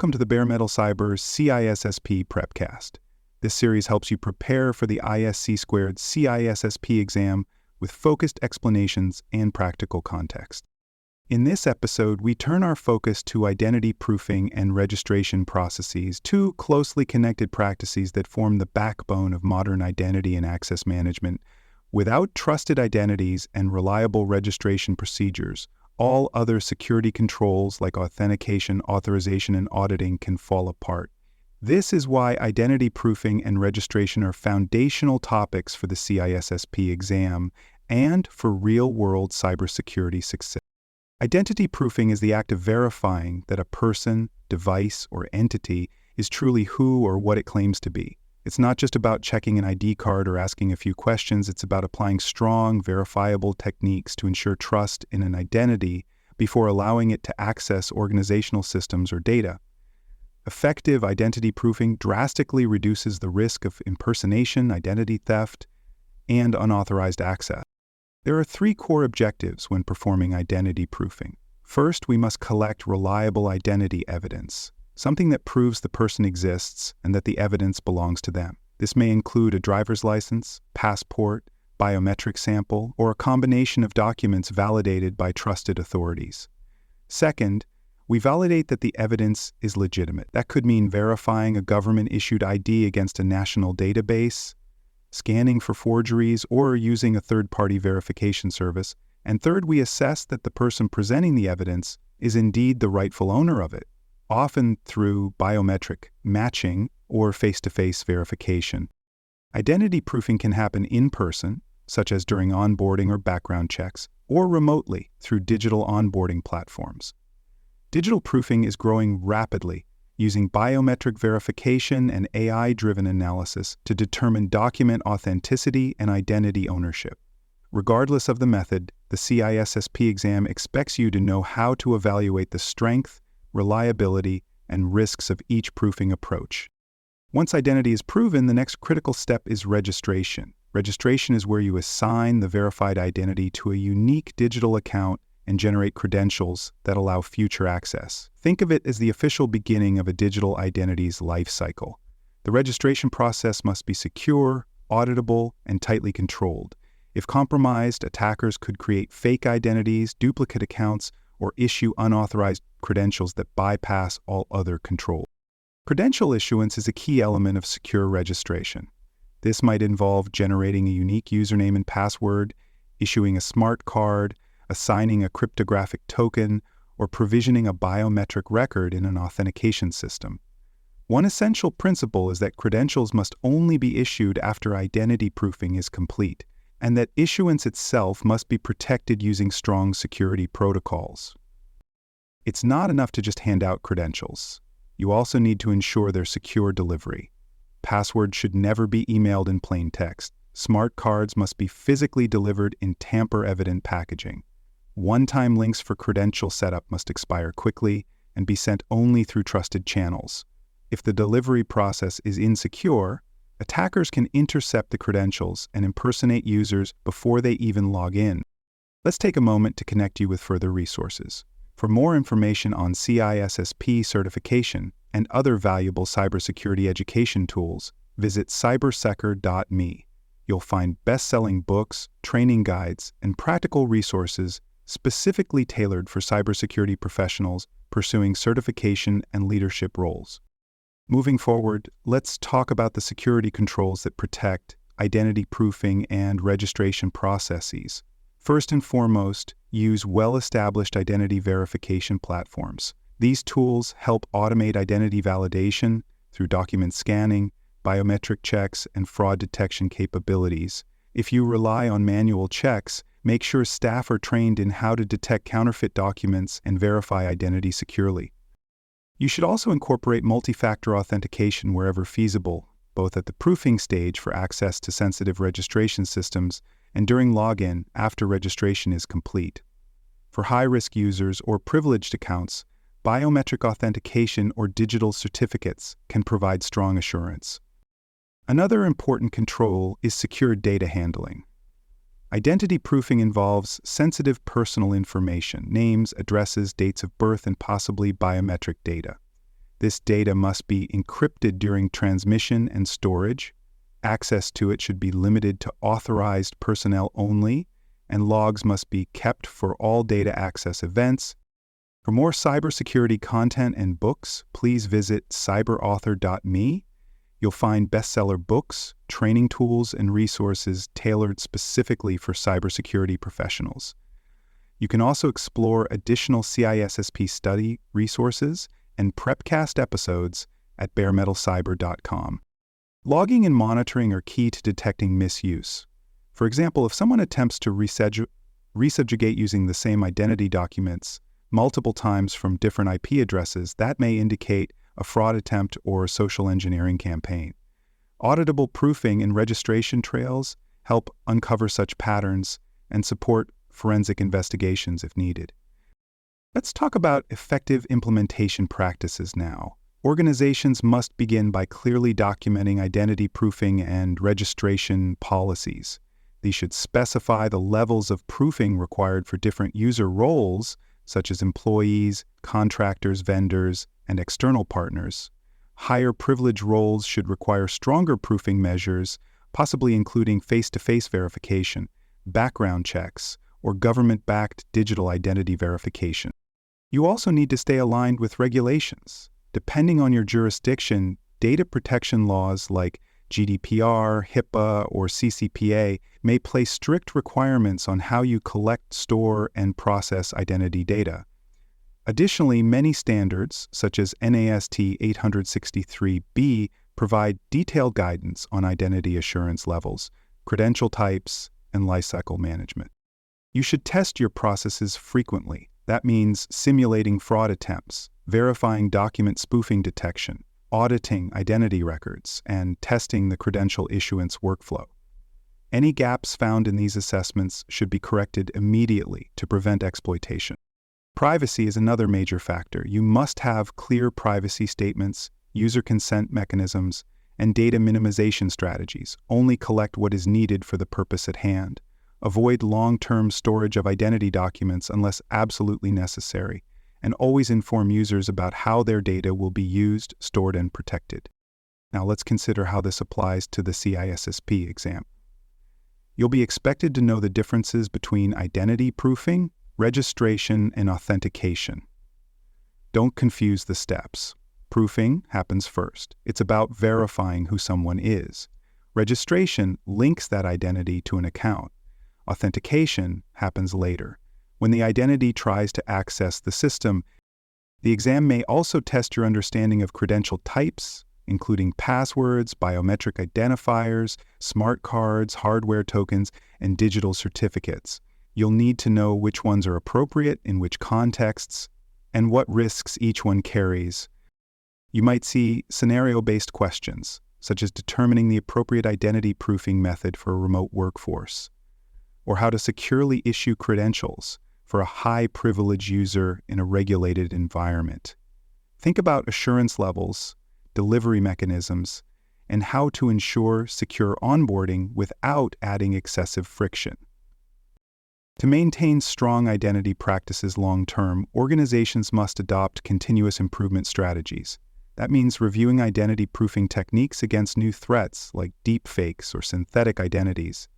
welcome to the Bare Metal Cyber CISSP Prepcast. This series helps you prepare for the ISC² CISSP exam with focused explanations and practical context. In this episode, we turn our focus to identity proofing and registration processes, two closely connected practices that form the backbone of modern identity and access management. Without trusted identities and reliable registration procedures, all other security controls like authentication, authorization, and auditing can fall apart. This is why identity proofing and registration are foundational topics for the CISSP exam and for real-world cybersecurity success. Identity proofing is the act of verifying that a person, device, or entity is truly who or what it claims to be. It's not just about checking an ID card or asking a few questions. It's about applying strong, verifiable techniques to ensure trust in an identity before allowing it to access organizational systems or data. Effective identity proofing drastically reduces the risk of impersonation, identity theft, and unauthorized access. There are three core objectives when performing identity proofing. First, we must collect reliable identity evidence, something that proves the person exists and that the evidence belongs to them. This may include a driver's license, passport, biometric sample, or a combination of documents validated by trusted authorities. Second, we validate that the evidence is legitimate. That could mean verifying a government-issued ID against a national database, scanning for forgeries, or using a third-party verification service. And third, we assess that the person presenting the evidence is indeed the rightful owner of it, often through biometric matching or face-to-face verification. Identity proofing can happen in person, such as during onboarding or background checks, or remotely through digital onboarding platforms. Digital proofing is growing rapidly, using biometric verification and AI-driven analysis to determine document authenticity and identity ownership. Regardless of the method, the CISSP exam expects you to know how to evaluate the strength, reliability, and risks of each proofing approach. Once identity is proven, the next critical step is registration. Registration is where you assign the verified identity to a unique digital account and generate credentials that allow future access. Think of it as the official beginning of a digital identity's lifecycle. The registration process must be secure, auditable, and tightly controlled. If compromised, attackers could create fake identities, duplicate accounts, or issue unauthorized credentials that bypass all other controls. Credential issuance is a key element of secure registration. This might involve generating a unique username and password, issuing a smart card, assigning a cryptographic token, or provisioning a biometric record in an authentication system. One essential principle is that credentials must only be issued after identity proofing is complete, and that issuance itself must be protected using strong security protocols. It's not enough to just hand out credentials. You also need to ensure their secure delivery. Passwords should never be emailed in plain text. Smart cards must be physically delivered in tamper-evident packaging. One-time links for credential setup must expire quickly and be sent only through trusted channels. If the delivery process is insecure, attackers can intercept the credentials and impersonate users before they even log in. Let's take a moment to connect you with further resources. For more information on CISSP certification and other valuable cybersecurity education tools, visit cybersecor.me. You'll find best-selling books, training guides, and practical resources specifically tailored for cybersecurity professionals pursuing certification and leadership roles. Moving forward, let's talk about the security controls that protect identity proofing and registration processes. First and foremost, use well-established identity verification platforms. These tools help automate identity validation through document scanning, biometric checks, and fraud detection capabilities. If you rely on manual checks, make sure staff are trained in how to detect counterfeit documents and verify identity securely. You should also incorporate multi-factor authentication wherever feasible, both at the proofing stage for access to sensitive registration systems and during login after registration is complete. For high-risk users or privileged accounts, biometric authentication or digital certificates can provide strong assurance. Another important control is secure data handling. Identity proofing involves sensitive personal information, names, addresses, dates of birth, and possibly biometric data. This data must be encrypted during transmission and storage. Access to it should be limited to authorized personnel only, and logs must be kept for all data access events. For more cybersecurity content and books, please visit cyberauthor.me. You'll find bestseller books, training tools, and resources tailored specifically for cybersecurity professionals. You can also explore additional CISSP study resources and Prepcast episodes at baremetalcyber.com. Logging and monitoring are key to detecting misuse. For example, if someone attempts to resubjugate using the same identity documents multiple times from different IP addresses, that may indicate a fraud attempt or a social engineering campaign. Auditable proofing and registration trails help uncover such patterns and support forensic investigations if needed. Let's talk about effective implementation practices now. Organizations must begin by clearly documenting identity proofing and registration policies. These should specify the levels of proofing required for different user roles, such as employees, contractors, vendors, and external partners. Higher privilege roles should require stronger proofing measures, possibly including face-to-face verification, background checks, or government-backed digital identity verification. You also need to stay aligned with regulations. Depending on your jurisdiction, data protection laws like GDPR, HIPAA, or CCPA may place strict requirements on how you collect, store, and process identity data. Additionally, many standards, such as NAST 863B, provide detailed guidance on identity assurance levels, credential types, and lifecycle management. You should test your processes frequently. That means simulating fraud attempts, verifying document spoofing detection, auditing identity records, and testing the credential issuance workflow. Any gaps found in these assessments should be corrected immediately to prevent exploitation. Privacy is another major factor. You must have clear privacy statements, user consent mechanisms, and data minimization strategies. Only collect what is needed for the purpose at hand. Avoid long-term storage of identity documents unless absolutely necessary, and always inform users about how their data will be used, stored, and protected. Now let's consider how this applies to the CISSP exam. You'll be expected to know the differences between identity proofing, registration, and authentication. Don't confuse the steps. Proofing happens first. It's about verifying who someone is. Registration links that identity to an account. Authentication happens later. When the identity tries to access the system, the exam may also test your understanding of credential types, including passwords, biometric identifiers, smart cards, hardware tokens, and digital certificates. You'll need to know which ones are appropriate in which contexts and what risks each one carries. You might see scenario-based questions, such as determining the appropriate identity proofing method for a remote workforce, or how to securely issue credentials for a high-privilege user in a regulated environment. Think about assurance levels, delivery mechanisms, and how to ensure secure onboarding without adding excessive friction. To maintain strong identity practices long-term, organizations must adopt continuous improvement strategies. That means reviewing identity proofing techniques against new threats like deepfakes or synthetic identities.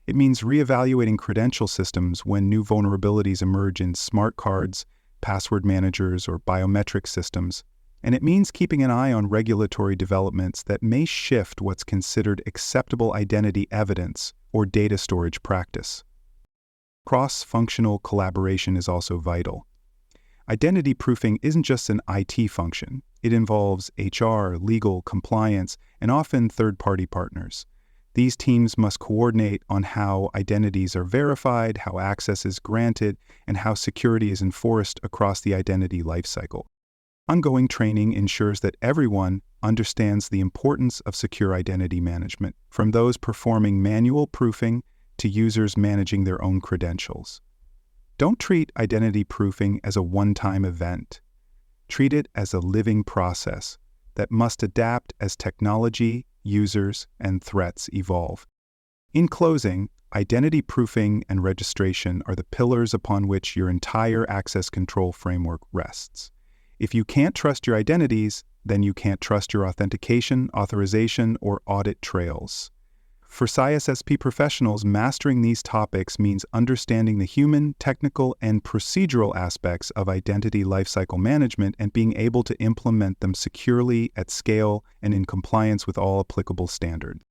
It means reevaluating credential systems when new vulnerabilities emerge in smart cards, password managers, or biometric systems. And it means keeping an eye on regulatory developments that may shift what's considered acceptable identity evidence or data storage practice. Cross-functional collaboration is also vital. Identity proofing isn't just an IT function. It involves HR, legal, compliance, and often third-party partners. These teams must coordinate on how identities are verified, how access is granted, and how security is enforced across the identity lifecycle. Ongoing training ensures that everyone understands the importance of secure identity management, from those performing manual proofing to users managing their own credentials. Don't treat identity proofing as a one-time event. Treat it as a living process that must adapt as technology, users, and threats evolve. In closing, identity proofing and registration are the pillars upon which your entire access control framework rests. If you can't trust your identities, then you can't trust your authentication, authorization, or audit trails. For CISSP professionals, mastering these topics means understanding the human, technical, and procedural aspects of identity lifecycle management and being able to implement them securely, at scale, and in compliance with all applicable standards.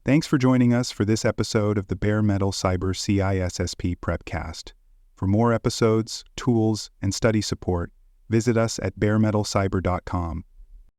Thanks for joining us for this episode of the Bare Metal Cyber CISSP Prepcast. For more episodes, tools, and study support, visit us at baremetalcyber.com.